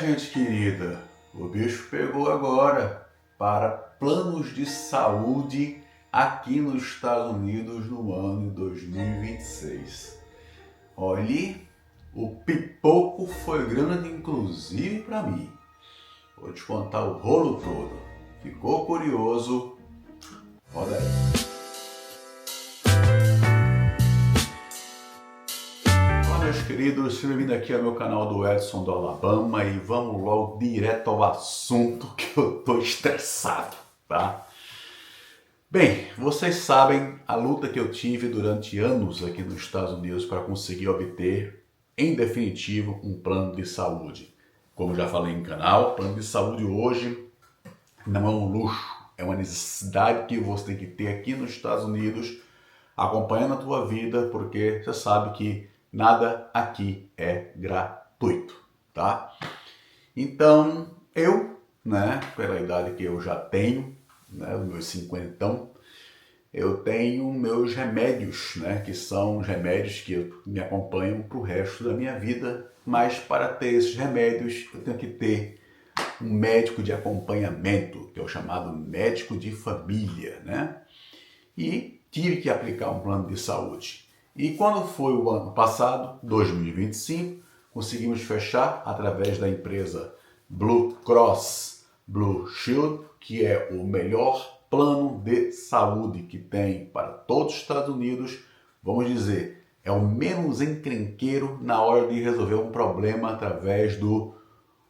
Gente querida, o bicho pegou agora para planos de saúde aqui nos Estados Unidos no ano de 2026. Olhe, o pipoco foi grande inclusive para mim. Vou te contar o rolo todo. Ficou curioso? Roda aí. Olá, meus queridos, seja bem-vindo aqui ao meu canal do Edson do Alabama e vamos logo direto ao assunto que eu tô estressado, tá? Bem, vocês sabem a luta que eu tive durante anos aqui nos Estados Unidos para conseguir obter, em definitivo, um plano de saúde. Como eu já falei em canal, plano de saúde hoje não é um luxo, é uma necessidade que você tem que ter aqui nos Estados Unidos, acompanhando a tua vida, porque você sabe que nada aqui é gratuito, tá? Então, pela idade que eu já tenho, os meus cinquentão, eu tenho meus remédios, que são os remédios que me acompanham para o resto da minha vida, mas para ter esses remédios eu tenho que ter um médico de acompanhamento, que é o chamado médico de família, E tive que aplicar um plano de saúde. E quando foi o ano passado, 2025, conseguimos fechar através da empresa Blue Cross Blue Shield, que é o melhor plano de saúde que tem para todos os Estados Unidos. Vamos dizer, é o menos encrenqueiro na hora de resolver um problema através do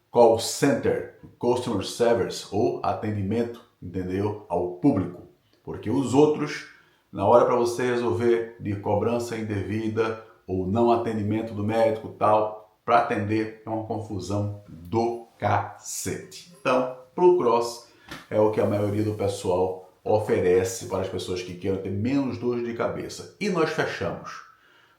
call center, customer service ou atendimento, entendeu? Ao público. Porque os outros, na hora para você resolver de cobrança indevida ou não atendimento do médico tal, para atender é uma confusão do cacete. Então, Blue Cross é o que a maioria do pessoal oferece para as pessoas que queiram ter menos dor de cabeça. E nós fechamos.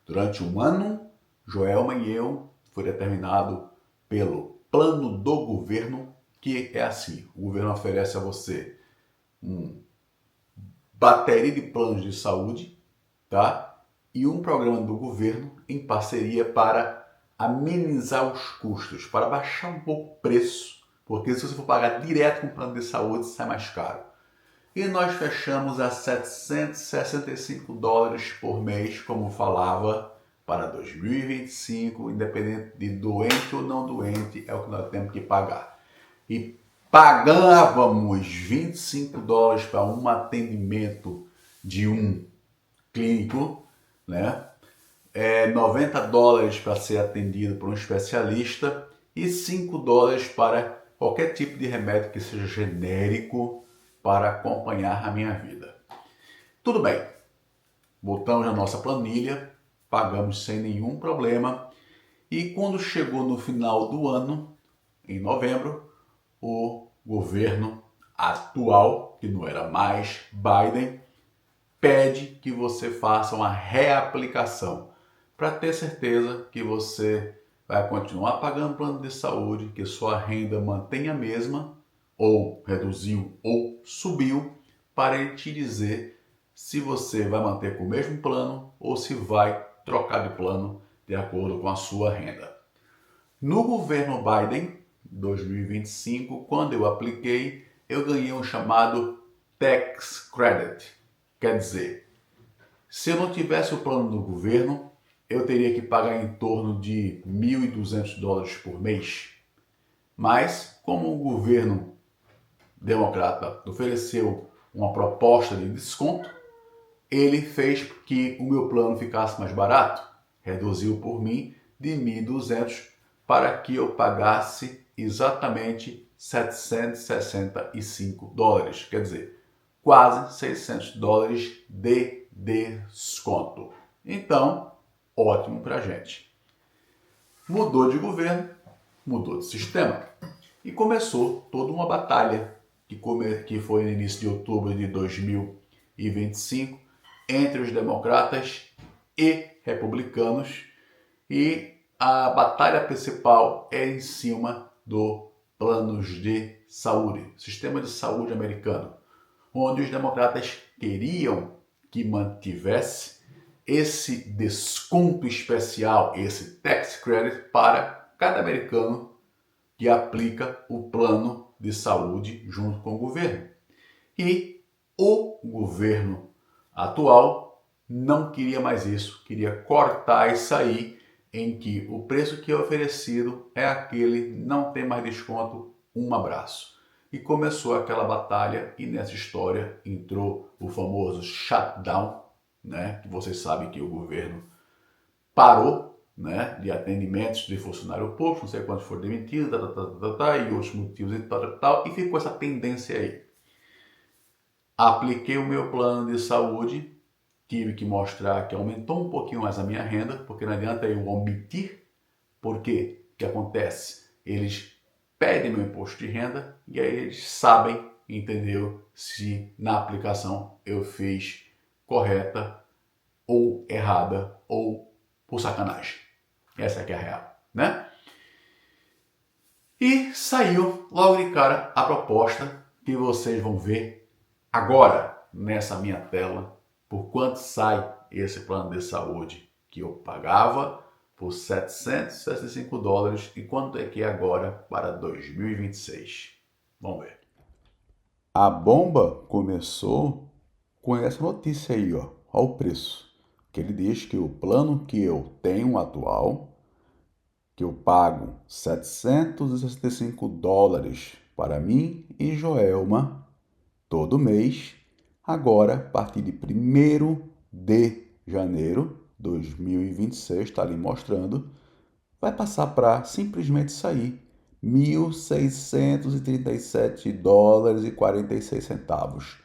Durante um ano, Joelma e eu, foi determinado pelo plano do governo, que é assim, o governo oferece a você bateria de planos de saúde, tá? E um programa do governo em parceria para amenizar os custos, para baixar um pouco o preço, porque se você for pagar direto com o plano de saúde, sai mais caro. E nós fechamos a $765 por mês, como falava, para 2025, independente de doente ou não doente, é o que nós temos que pagar. E pagávamos $25 para um atendimento de um clínico, $90 para ser atendido por um especialista e $5 para qualquer tipo de remédio que seja genérico para acompanhar a minha vida. Tudo bem, voltamos à nossa planilha, pagamos sem nenhum problema e quando chegou no final do ano, em novembro, o governo atual, que não era mais Biden, pede que você faça uma reaplicação para ter certeza que você vai continuar pagando plano de saúde, que sua renda mantenha a mesma, ou reduziu ou subiu, para ele te dizer se você vai manter com o mesmo plano ou se vai trocar de plano de acordo com a sua renda. No governo Biden, 2025, quando eu apliquei, eu ganhei um chamado Tax Credit. Quer dizer, se eu não tivesse o plano do governo, eu teria que pagar em torno de $1.200 por mês. Mas, como o governo democrata ofereceu uma proposta de desconto, ele fez que o meu plano ficasse mais barato, reduziu por mim de 1.200 para que eu pagasse exatamente $765, quer dizer, quase $600 de desconto. Então, ótimo para a gente. Mudou de governo, mudou de sistema e começou toda uma batalha que foi no início de outubro de 2025 entre os democratas e republicanos, e a batalha principal é em cima do planos de saúde, sistema de saúde americano, onde os democratas queriam que mantivesse esse desconto especial, esse tax credit para cada americano que aplica o plano de saúde junto com o governo. E o governo atual não queria mais isso, queria cortar isso aí, em que o preço que é oferecido é aquele, não tem mais desconto, um abraço. E começou aquela batalha, e nessa história entrou o famoso shutdown, né? Que vocês sabem que o governo parou, né, de atendimentos de funcionário público, não sei quantos foram demitidos, e outros motivos e tal, e ficou essa pendência aí. Apliquei o meu plano de saúde, tive que mostrar que aumentou um pouquinho mais a minha renda, porque não adianta eu omitir, porque o que acontece? Eles pedem meu imposto de renda e aí eles sabem, entendeu, se na aplicação eu fiz correta ou errada ou por sacanagem. Essa aqui é a real, né? E saiu logo de cara a proposta que vocês vão ver agora nessa minha tela, por quanto sai esse plano de saúde que eu pagava por $765 e quanto é que é agora para 2026. Vamos ver. A bomba começou com essa notícia aí, ó. Olha o preço. Que ele diz que o plano que eu tenho atual, que eu pago $765 para mim e Joelma todo mês, agora, a partir de 1º de janeiro de 2026, está ali mostrando, vai passar para simplesmente sair $1.637,46.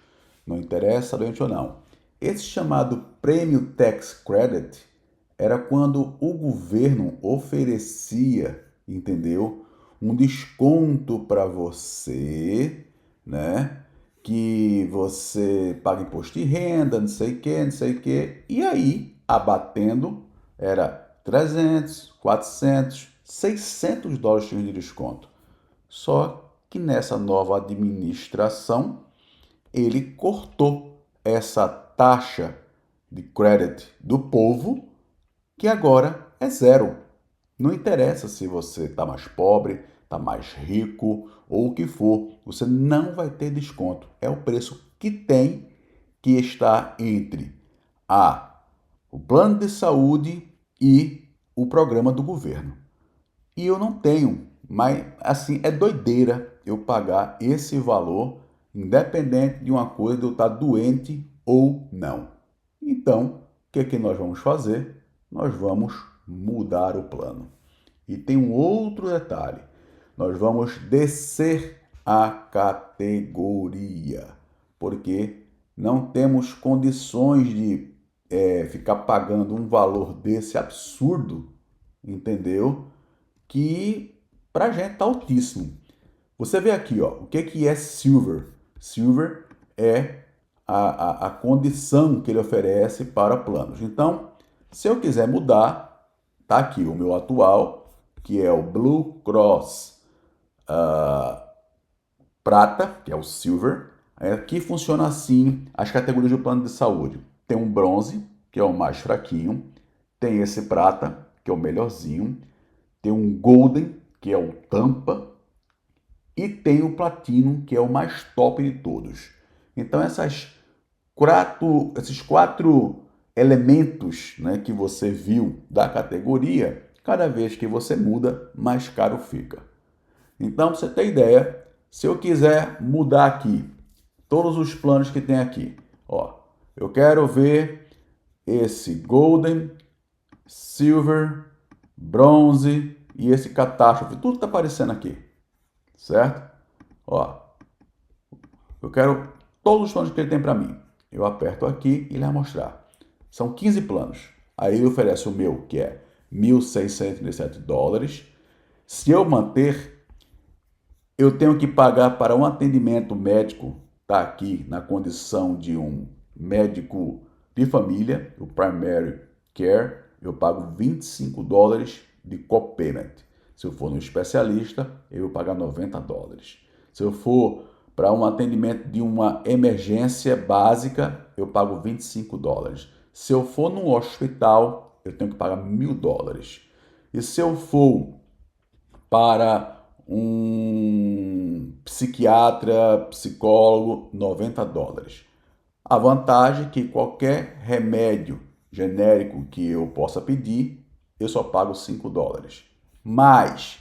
Não interessa doente ou não. Esse chamado Prêmio Tax Credit era quando o governo oferecia, entendeu? Um desconto para você, né? Que você paga imposto de renda, não sei o que, não sei o que. E aí, abatendo, era 300, 400, $600 de desconto. Só que nessa nova administração, ele cortou essa taxa de credit do povo, que agora é zero. Não interessa se você está mais pobre, está mais rico ou o que for, você não vai ter desconto. É o preço que tem, que está entre o plano de saúde e o programa do governo. E eu não tenho, mas assim, é doideira eu pagar esse valor, independente de uma coisa de eu estar doente ou não. Então, o que é que nós vamos fazer? Nós vamos mudar o plano. E tem um outro detalhe, nós vamos descer a categoria, porque não temos condições de ficar pagando um valor desse absurdo, entendeu? Que pra gente tá altíssimo. Você vê aqui, ó, o que é Silver? Silver é a condição que ele oferece para planos. Então, se eu quiser mudar, tá aqui o meu atual, que é o Blue Cross Prata, que é o Silver. Aqui funciona assim as categorias do plano de saúde. Tem um Bronze, que é o mais fraquinho. Tem esse Prata, que é o melhorzinho. Tem um Golden, que é o tampa, e tem o Platinum, que é o mais top de todos. Então esses quatro elementos, né, que você viu da categoria, cada vez que você muda, mais caro fica. Então, pra você ter ideia, se eu quiser mudar aqui todos os planos que tem aqui, ó, eu quero ver esse Golden, Silver, Bronze e esse Catástrofe, tudo está aparecendo aqui, certo? Ó, eu quero todos os planos que ele tem para mim. Eu aperto aqui e ele vai mostrar. São 15 planos. Aí ele oferece o meu, que é $1.637. Se eu manter, eu tenho que pagar para um atendimento médico, tá aqui na condição de um médico de família, o Primary Care, eu pago $25 de copayment. Se eu for no especialista, eu vou pagar $90. Se eu for para um atendimento de uma emergência básica, eu pago $25. Se eu for num hospital, eu tenho que pagar $1.000. E se eu for para um psiquiatra, psicólogo, $90. A vantagem é que qualquer remédio genérico que eu possa pedir, eu só pago $5. Mas,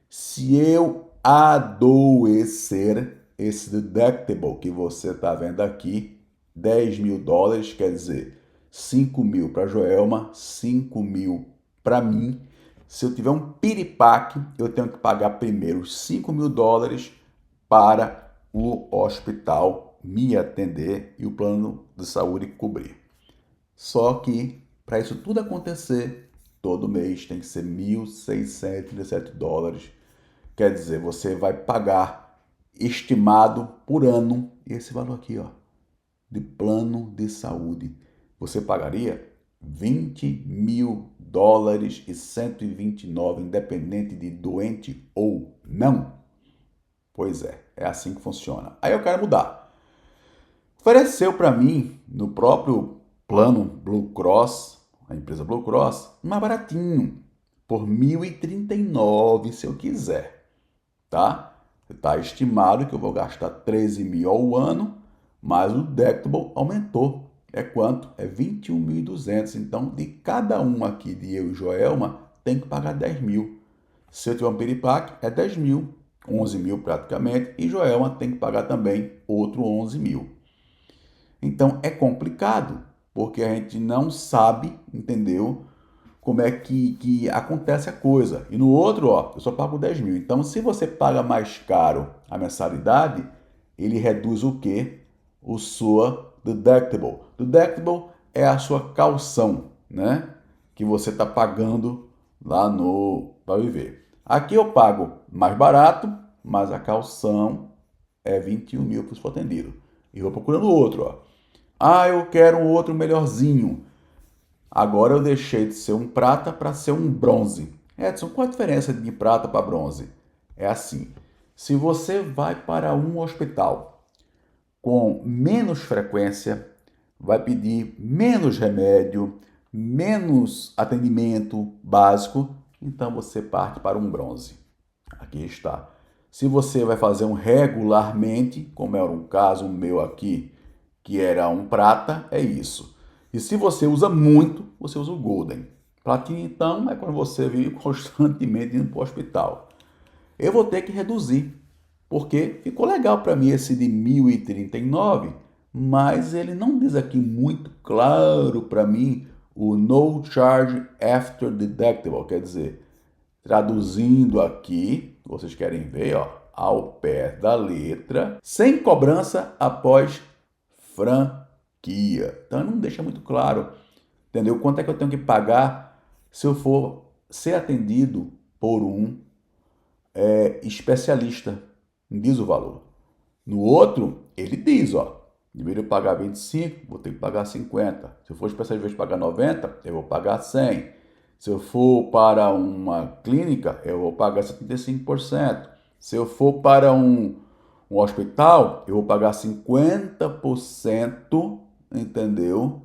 se eu adoecer, esse deductible que você está vendo aqui, $10.000, quer dizer, 5 mil para Joelma, 5 mil para mim. Se eu tiver um piripaque, eu tenho que pagar primeiro $5.000 para o hospital me atender e o plano de saúde cobrir. Só que, para isso tudo acontecer, todo mês tem que ser $1.637. Quer dizer, você vai pagar estimado por ano esse valor aqui, ó, de plano de saúde. Você pagaria $20.000 e 129, independente de doente ou não? Pois é assim que funciona. Aí eu quero mudar. Ofereceu para mim, no próprio plano Blue Cross, a empresa Blue Cross, mais baratinho, por $1.039 se eu quiser, tá? Está estimado que eu vou gastar 13 mil ao ano, mas o deductible aumentou. É quanto? É 21.200. Então, de cada um aqui, de eu e Joelma, tem que pagar 10 mil. Se eu tiver um piripaque, é 10 mil, 11 mil praticamente, e Joelma tem que pagar também outro 11 mil. Então, é complicado, porque a gente não sabe, entendeu? Como é que acontece a coisa. E no outro, ó, eu só pago 10 mil. Então, se você paga mais caro a mensalidade, ele reduz o quê? O sua deductible. Deductible é a sua caução, né? Que você está pagando lá no para viver. Aqui eu pago mais barato, mas a caução é 21 mil para o atendido. E vou procurando outro, ó. Ah, eu quero um outro melhorzinho. Agora eu deixei de ser um prata para ser um bronze. Edson, qual a diferença de prata para bronze? É assim, se você vai para um hospital com menos frequência, vai pedir menos remédio, menos atendimento básico, então você parte para um bronze. Aqui está. Se você vai fazer um regularmente, como era um caso meu aqui, que era um prata, é isso. E se você usa muito, você usa o Golden. Platina, então, é quando você vive constantemente indo para o hospital. Eu vou ter que reduzir, porque ficou legal para mim esse de 1.039, mas ele não diz aqui muito claro para mim o No Charge After Deductible, quer dizer, traduzindo aqui, vocês querem ver, ó, ao pé da letra, sem cobrança após franquia. Então não deixa muito claro, entendeu? Quanto é que eu tenho que pagar se eu for ser atendido por um especialista? Não diz o valor. No outro, ele diz, ó, em vez de eu pagar 25, vou ter que pagar 50. Se eu for especialista, em vez de pagar 90, eu vou pagar 100. Se eu for para uma clínica, eu vou pagar 75%. Se eu for para um hospital, eu vou pagar 50%, entendeu?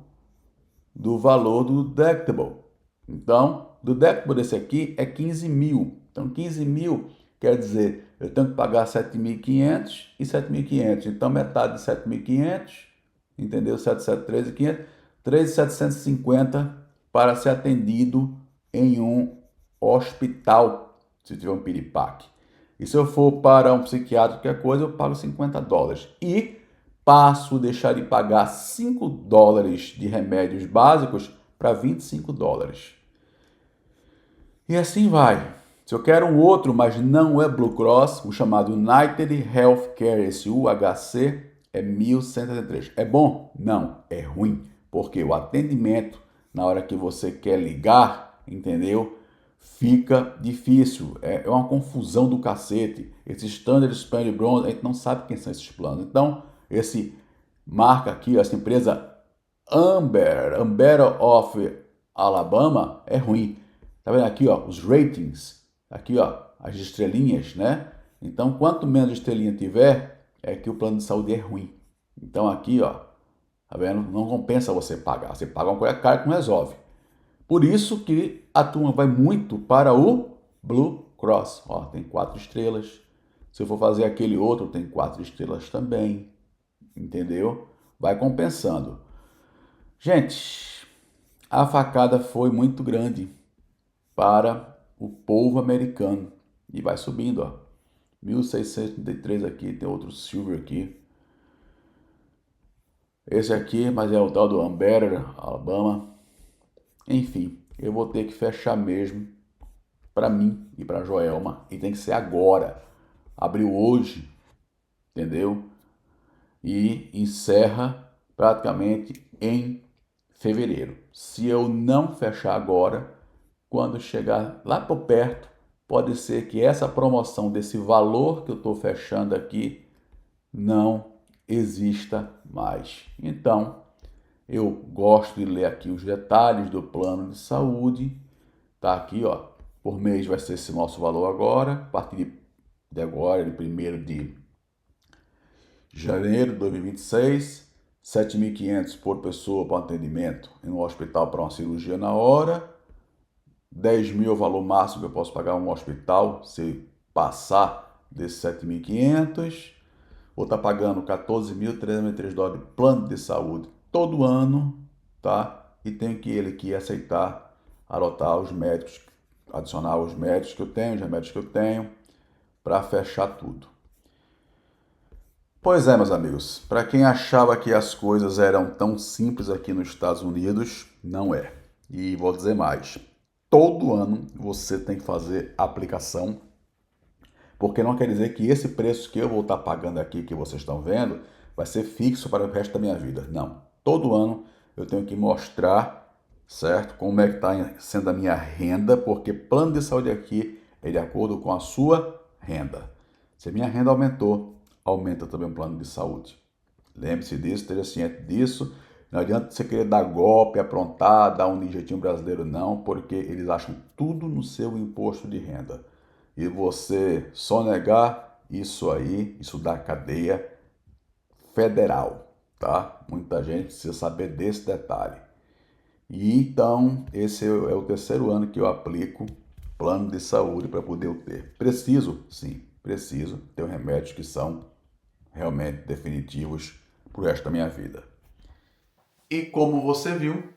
Do valor do deductible. Então, o deductible desse aqui é 15 mil. Então, 15 mil quer dizer, eu tenho que pagar 7.500 e 7.500. Então, metade de 7.500, entendeu? 773.500, 3.750 para ser atendido em um hospital, se tiver um piripaque. E se eu for para um psiquiatra, qualquer coisa, eu pago $50. E passo a deixar de pagar $5 de remédios básicos para $25. E assim vai. Se eu quero um outro, mas não é Blue Cross, o chamado United Healthcare, esse UHC, é 1.173. É bom? Não, é ruim, porque o atendimento, na hora que você quer ligar, entendeu? Fica difícil, é uma confusão do cacete. Esse Standard, Spanish, Bronze, a gente não sabe quem são esses planos. Então, esse marca aqui, essa empresa Amber of Alabama, é ruim. Tá vendo aqui, ó, os ratings, aqui, ó, as estrelinhas, né? Então, quanto menos estrelinha tiver, é que o plano de saúde é ruim. Então, aqui, ó, tá vendo? Não compensa você pagar. Você paga uma coisa cara que não resolve. Por isso que a turma vai muito para o Blue Cross, ó, tem 4 estrelas. Se eu for fazer aquele outro, tem 4 estrelas também. Entendeu? Vai compensando. Gente, a facada foi muito grande para o povo americano. E vai subindo, ó. 1633 aqui, tem outro silver aqui. Esse aqui, mas é o tal do Amber, Alabama. Enfim, eu vou ter que fechar mesmo para mim e para Joelma. E tem que ser agora. Abriu hoje, entendeu? E encerra praticamente em fevereiro. Se eu não fechar agora, quando chegar lá por perto, pode ser que essa promoção desse valor que eu estou fechando aqui não exista mais. Então, eu gosto de ler aqui os detalhes do plano de saúde. Tá aqui, ó. Por mês vai ser esse nosso valor agora, a partir de agora, de 1º de janeiro de 2026, 7.500 por pessoa para um atendimento em um hospital para uma cirurgia na hora. 10 mil é o valor máximo que eu posso pagar um hospital se passar desses 7.500. Vou estar pagando 14.303 dólares de plano de saúde todo ano, tá? E tenho que ele que aceitar adotar os médicos, adicionar os médicos que eu tenho, os remédios que eu tenho, para fechar tudo. Pois é, meus amigos, para quem achava que as coisas eram tão simples aqui nos Estados Unidos, não é. E vou dizer mais, todo ano você tem que fazer aplicação, porque não quer dizer que esse preço que eu vou estar pagando aqui, que vocês estão vendo, vai ser fixo para o resto da minha vida. Não, todo ano eu tenho que mostrar, certo, como é que está sendo a minha renda, porque plano de saúde aqui é de acordo com a sua renda. Se a minha renda aumentou, aumenta também o plano de saúde. Lembre-se disso, esteja ciente disso. Não adianta você querer dar golpe, aprontar, dar um jeitinho brasileiro, não, porque eles acham tudo no seu imposto de renda. E você só negar isso aí, isso dá cadeia federal, tá? Muita gente precisa saber desse detalhe. E então, esse é o 3º ano que eu aplico plano de saúde para poder ter. Preciso, sim, preciso ter remédios que são realmente definitivos para o resto da minha vida. E como você viu,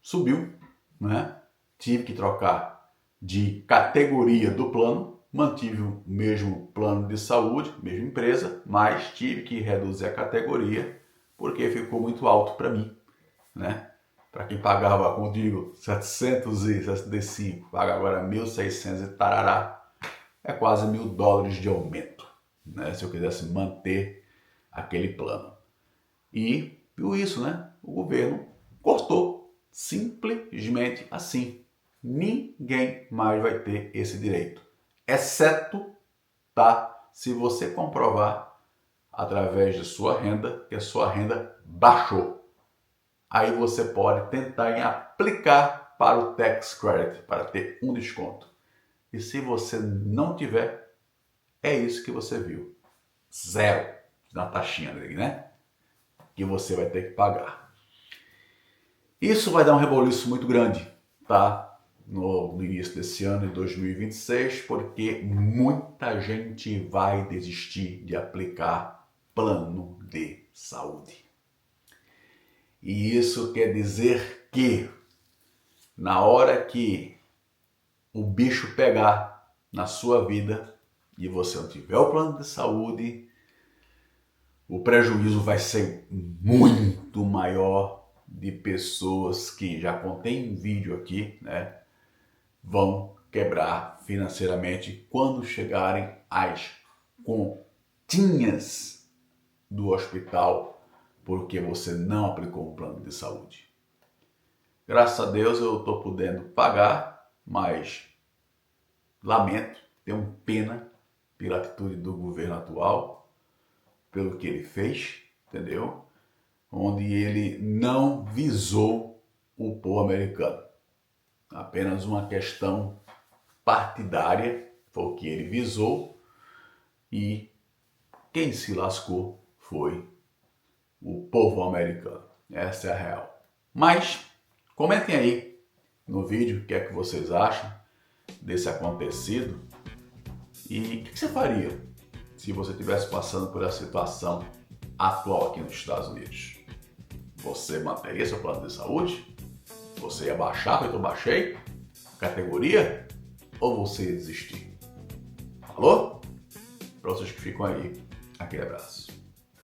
subiu, né? Tive que trocar de categoria do plano, mantive o mesmo plano de saúde, mesma empresa, mas tive que reduzir a categoria porque ficou muito alto para mim, né? Para quem pagava, como digo, 765, paga agora 1.600 e tarará, é quase $1.000 de aumento, né? Se eu quisesse manter aquele plano. E viu isso, né? O governo cortou simplesmente assim. Ninguém mais vai ter esse direito, exceto, tá, se você comprovar através de sua renda que a sua renda baixou. Aí você pode tentar em aplicar para o tax credit, para ter um desconto. E se você não tiver, é isso que você viu. Zero na taxinha dele, né? Que você vai ter que pagar. Isso vai dar um reboliço muito grande, tá? No início desse ano, de 2026, porque muita gente vai desistir de aplicar plano de saúde. E isso quer dizer que na hora que o bicho pegar na sua vida e você não tiver o plano de saúde, o prejuízo vai ser muito maior de pessoas que, já contei em vídeo aqui, né, vão quebrar financeiramente quando chegarem as continhas do hospital porque você não aplicou um plano de saúde. Graças a Deus eu estou podendo pagar, mas lamento, tenho pena pela atitude do governo atual, pelo que ele fez, entendeu? Onde ele não visou o povo americano. Apenas uma questão partidária foi o que ele visou e quem se lascou foi o povo americano. Essa é a real. Mas comentem aí no vídeo o que é que vocês acham. desse acontecido. E o que você faria se você estivesse passando por essa situação atual aqui nos Estados Unidos? Você manteria seu plano de saúde? Você ia baixar, feito eu baixei? Categoria? Ou você ia desistir? Falou? Para vocês que ficam aí, aquele abraço.